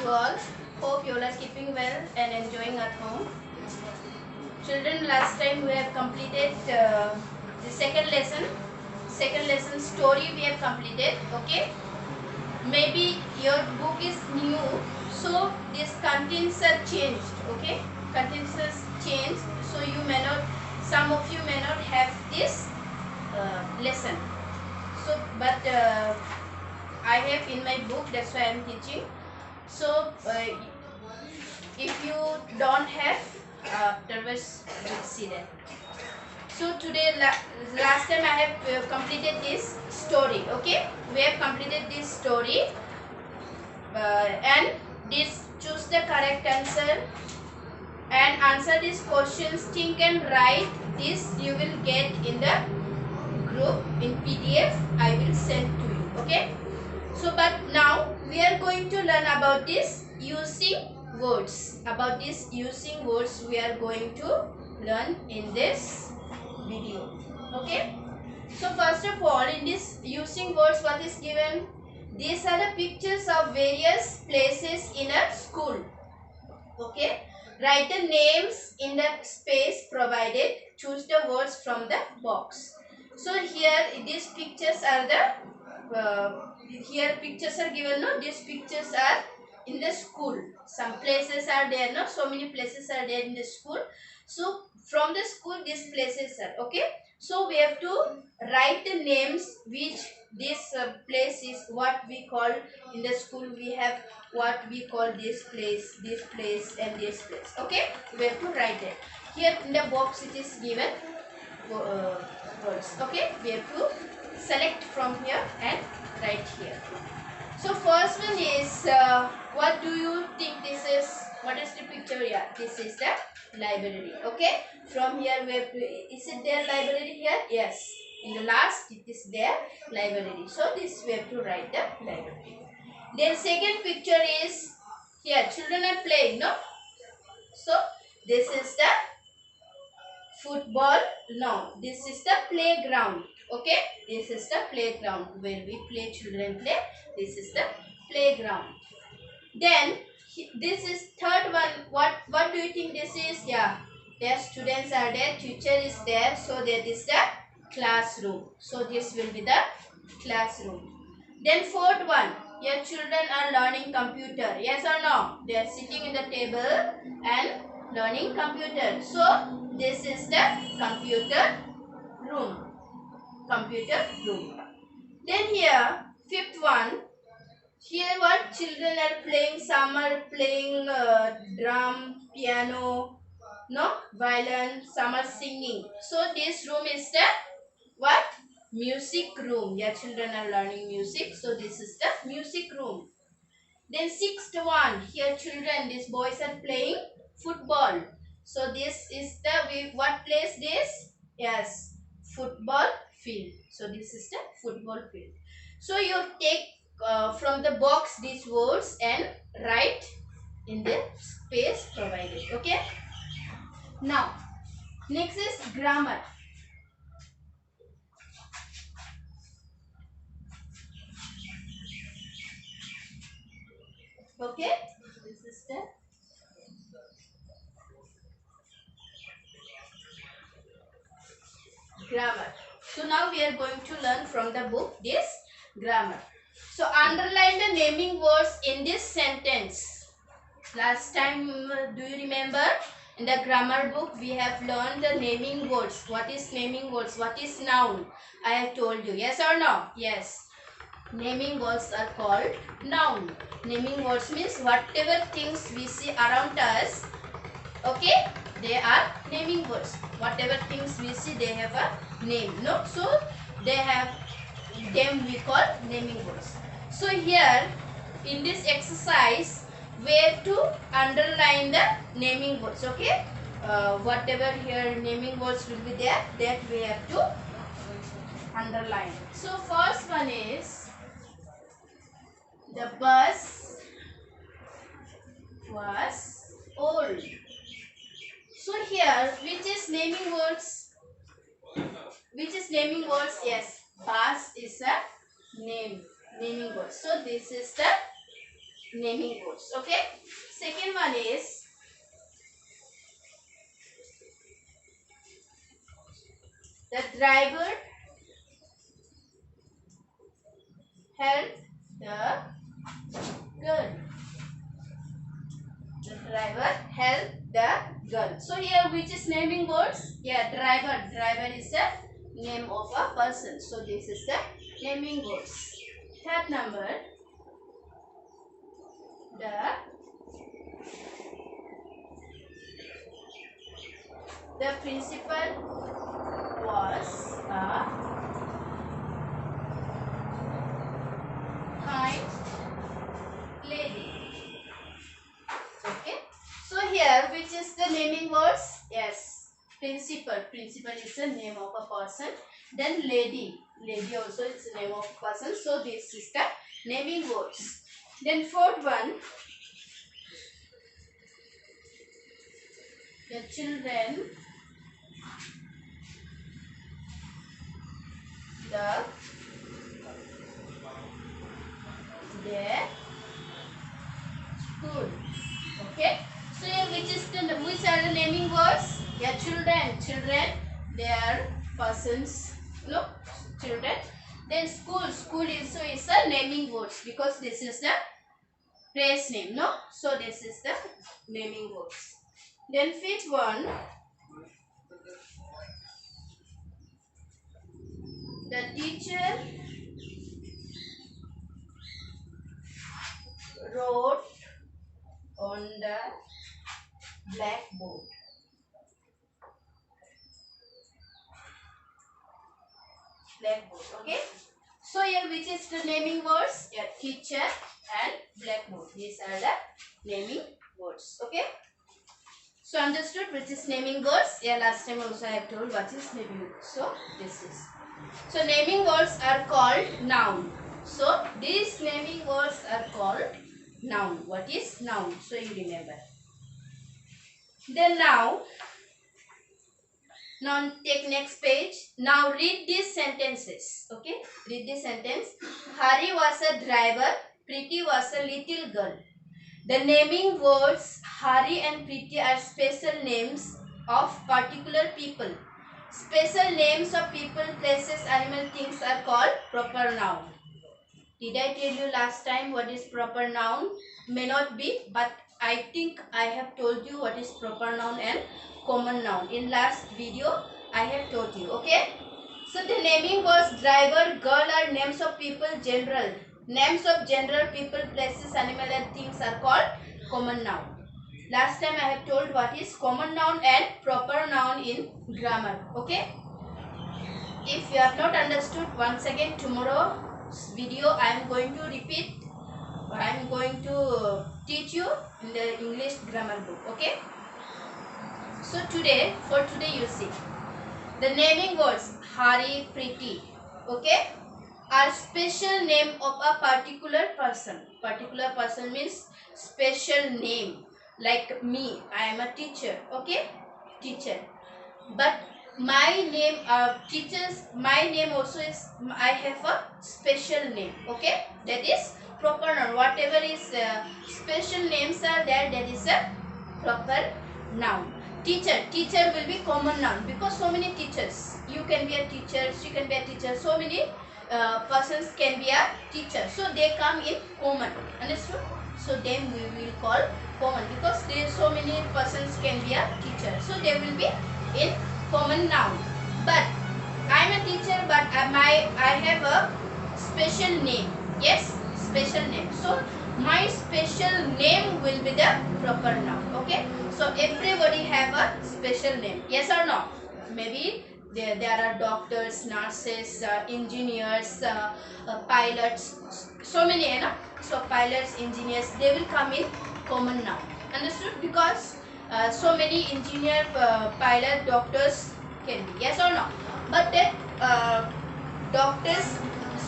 to all. Hope you all are keeping well and enjoying at home. Children, last time we have completed the second lesson. Second lesson story we have completed. Okay. Maybe your book is new, so these contents are changed. Okay. Contents are changed, so you may not. Some of you may not have this lesson. So, but I have in my book. That's why I am teaching. So, if you don't have, afterwards we'll see that. So today, last time I have completed this story. Okay, we have completed this story, and this choose the correct answer and answer these questions. Think and write this. You will get in the group in PDF. I will send to you. Okay. So, but now we are going to learn about this using words. About this using words we are going to learn in this video. Okay. So, first of all, in this using words, what is given? These are the pictures of various places in a school. Okay. Write the names in the space provided. Choose the words from the box. So, here these pictures are the here pictures are given. No, these pictures are in the school. Some places are there. No, so many places are there in the school. So from the school these places are. Okay. So we have to write the names which this place is, what we call in the school. We have what we call this place and this place. Okay. We have to write it. Here in the box it is given words. Okay. We have to select from here and write here. So first one is, what do you think this is? What is the picture here? This is the library. Okay. From here we have to, is it there library here? Yes. In the last it is there library. So this we have to write the library. Then second picture is here. Children are playing. No. So this is the football. No. This is the playground. Okay. This is the playground where we play. Children play. This is the playground. Then this is third one. What do you think this is? Yeah, their students are there, teacher is there, so that is the classroom. So this will be the classroom. Then fourth one, your children are learning computer. Yes or no? They are sitting in the table and learning computer. So this is the computer room. Computer room. Then here fifth one. Here what children are playing, some are playing drum, piano, no, violin, some are singing. So this room is the what? Music room. Yeah, children are learning music. So this is the music room. Then sixth one, here children, these boys are playing football. So this is the, what place this? Yes, football field. So this is the football field. So you take from the box these words and write in the space provided. Okay. Now, next is grammar. Okay. This is the grammar. So now we are going to learn from the book this grammar. So underline the naming words in this sentence. Last time, do you remember? In the grammar book, we have learned the naming words. What is naming words? What is noun? I have told you. Yes or no? Yes. Naming words are called noun. Naming words means whatever things we see around us, okay, they are naming words. Whatever things we see, they have a name. No? So, they have them we call naming words. So, here in this exercise, we have to underline the naming words. Okay. Whatever here naming words will be there, that we have to underline. So first one is, the bus was old. So here, which is naming words? Which is naming words? Yes, bus is a naming word. So this is the naming words. Okay. Second one is the driver helped the girl. The driver helped the girl. So here which is naming words? Yeah, driver. Driver is the name of a person. So this is the naming words. Third number, the principal was a kind lady. Okay. So here which is the naming words? Yes, principal. Principal is the name of a person. Then lady. Lady also is the name of a person. So this is the naming words. Then fourth one, the children, their school. Okay. So here which are the naming words? Yeah, children. Children, they are persons. No, children. Then school. School is a naming words because this is the place name. No, so this is the naming words. Then fifth one, the teacher wrote on the blackboard. Blackboard. Okay. So here which is the naming words? Yeah, teacher and blackboard. These are the naming words. Okay. So understood which is naming words? Yeah, last time also I have told what is naming words. So this is. So naming words are called noun. So these naming words are called noun. What is noun? So you remember. Then now take next page. Now read these sentences. Okay. Read this sentence. Hari was a driver. Preeti was a little girl. The naming words Hari and Preeti are special names of particular people. Special names of people, places, animal, things are called proper noun. Did I tell you last time what is proper noun? May not be, but I think I have told you what is proper noun and common noun. In last video, I have told you. Okay? So the naming words driver, girl are names of people, general. Names of general people, places, animal and things are called common noun. Last time I have told what is common noun and proper noun in grammar. Okay? If you have not understood, once again tomorrow's video I am going to repeat. I am going to teach you in the English grammar book. Okay? So for today you see. The naming words Hari, Preeti. Okay? Are special name of a particular person. Particular person means special name. Like me, I am a teacher. Okay? Teacher. But my name, my name also is, I have a special name. Okay? That is proper noun. Whatever is special names are there, that is a proper noun. Teacher will be common noun because so many teachers. You can be a teacher, she can be a teacher. So many persons can be a teacher. So they come in common. Understood? So them we will call common because there so many persons can be a teacher. So they will be in common noun. But I am a teacher, but I have a special name. Yes, special name. So my special name will be the proper noun. Okay. So everybody have a special name. Yes or no? Maybe there are doctors, nurses, engineers, pilots, so many, you know? So pilots, engineers, they will come in common noun. Understood? Because so many engineer, pilot, doctors can be. Yes or no? But that doctor's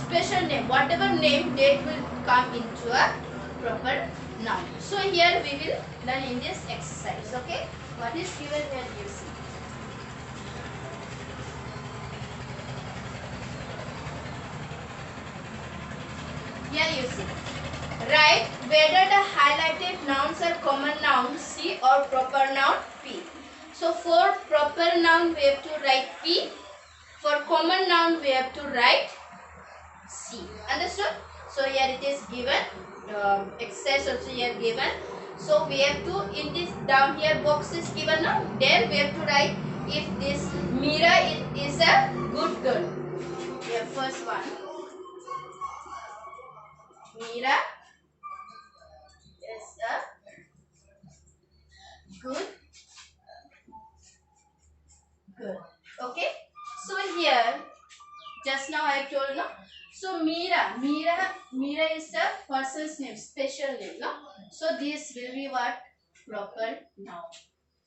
special name, whatever name, that will come into a proper noun. So here we will learn in this exercise. Okay? What is given here you see. Here you see. Write whether the highlighted nouns are common noun C or proper noun P. So for proper noun we have to write P. For common noun we have to write C. Understood? So here it is given. Exercise also here given. So we have to, in this down here box is given now. There we have to write if this Meera is a good girl. Here first one. Meera is a good girl. Okay. So here just now I told no. So Meera is a person's name, special name, no. So this will be what? Proper noun.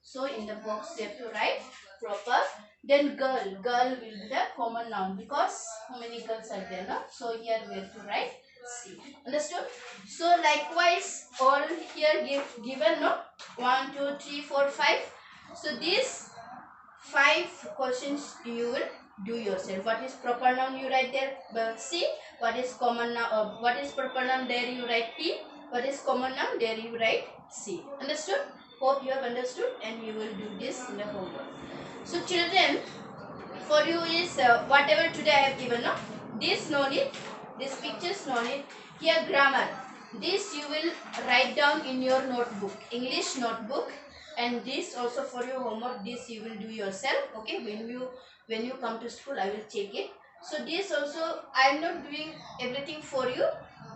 So in the box you have to write proper. Then girl will be the common noun because how many girls are there, no? So here we have to write C. Understood? So likewise all here given, no? 1, 2, 3, 4, 5. So these 5 questions you will do yourself. What is proper noun you write there C. What is common noun? What is proper noun there you write P. What is common noun there you write C. Understood? Hope you have understood and you will do this in the homework. So children, for you is whatever today I have given, no? This no need, this pictures no need. Here grammar. This you will write down in your notebook, English notebook. And this also for your homework, this you will do yourself. Okay, when you come to school I will check it. So this also I am not doing everything for you.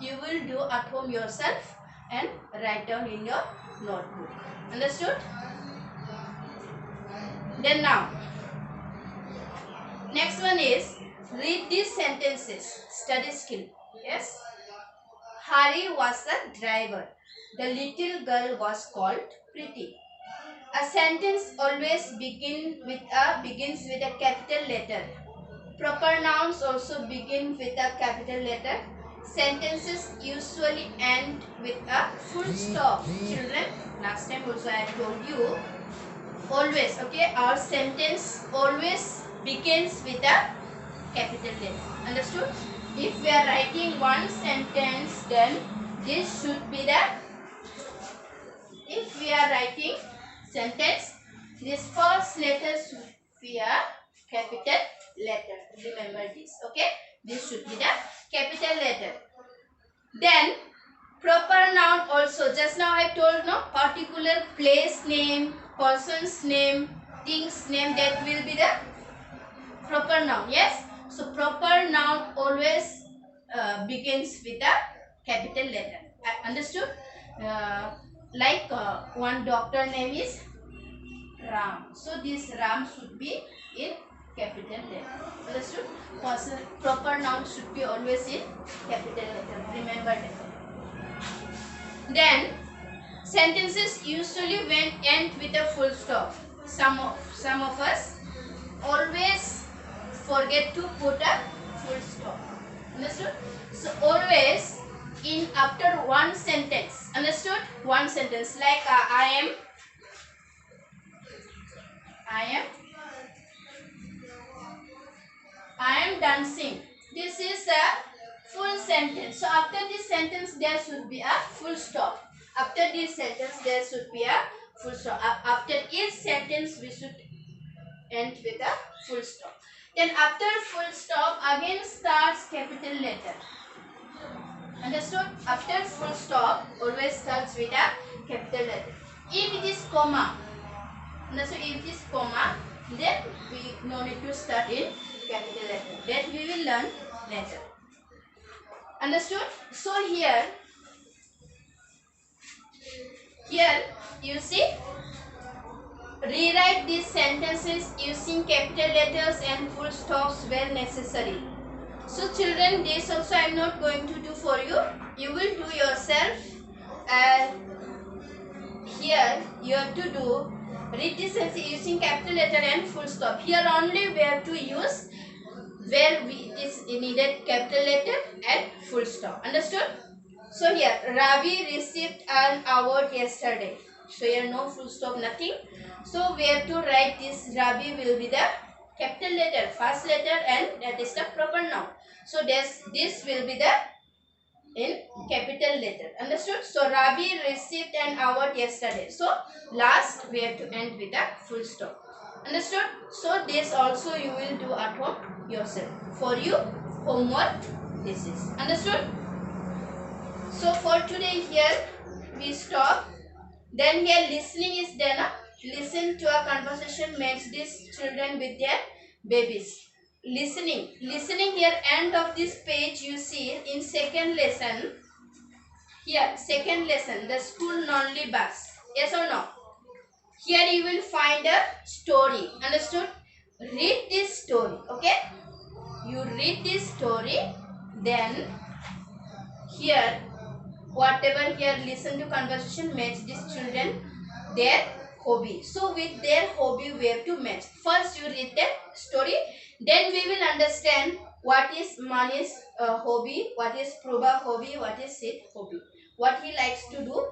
You will do at home yourself and write down in your notebook. Understood? Then now next one is read these sentences. Study skill. Yes. Hari was a driver. The little girl was called Pretty. A sentence always begins with a capital letter. Proper nouns also begin with a capital letter. Sentences usually end with a full stop. Children, last time also I told you, always, okay, our sentence always begins with a capital letter. Understood? If we are writing one sentence, then this should be the, if we are writing sentence, this first letter should be a capital letter. Remember this, okay? This should be the capital letter. Then proper noun also, just now I told, no, particular place name, person's name, thing's name, that will be the proper noun. Yes. So proper noun always begins with a capital letter. Understood? Like one doctor name is Ram. So this Ram should be in capital letter. Understood? Proper noun should be always in capital letter. Remember that. Then sentences usually end with a full stop. Some of us always forget to put a full stop. Understood? So always in after one sentence. Understood? One sentence like I am dancing. This is a full sentence. So after this sentence there should be a full stop. After this sentence there should be a full stop. After each sentence we should end with a full stop. Then after full stop again starts capital letter. Understood? After full stop always starts with a capital letter. If it is comma, so if it is comma, then we no need to start in capital letter. That we will learn later. Understood? So here you see, rewrite these sentences using capital letters and full stops where necessary. So children, this also I am not going to do for you. You will do yourself. And here you have to do, read this sentence using capital letter and full stop. Here only we have to use where it is needed capital letter and full stop. Understood? So here Ravi received an award yesterday. So here no full stop, nothing. So we have to write this. Ravi will be the capital letter, first letter, and that is the proper noun. So this will be the in capital letter. Understood? So Ravi received an award yesterday. So last we have to end with a full stop. Understood? So this also you will do at home yourself. For you, homework this is. Understood? So for today here we stop. Then here listening is there. Na? Listen to a conversation makes these children with their babies. Listening here end of this page you see in second lesson. Here second lesson the school nonly bus. Yes or no? Here you will find a story. Understood? Read this story. Okay? You read this story. Then here whatever here listen to conversation match these children their hobby. So with their hobby we have to match. First you read the story, then we will understand what is Mani's hobby, what is Prabha hobby, what is Sid hobby, what he likes to do.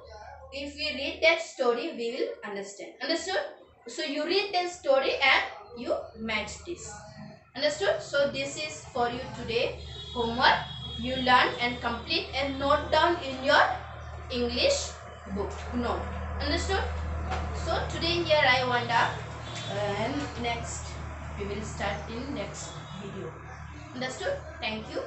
If we read that story we will understand. Understood? So you read the story and you match this. Understood? So this is for you today homework. You learn and complete and note down in your English book note. Understood? So today here I wound up and next we will start in next video. Understood? Thank you.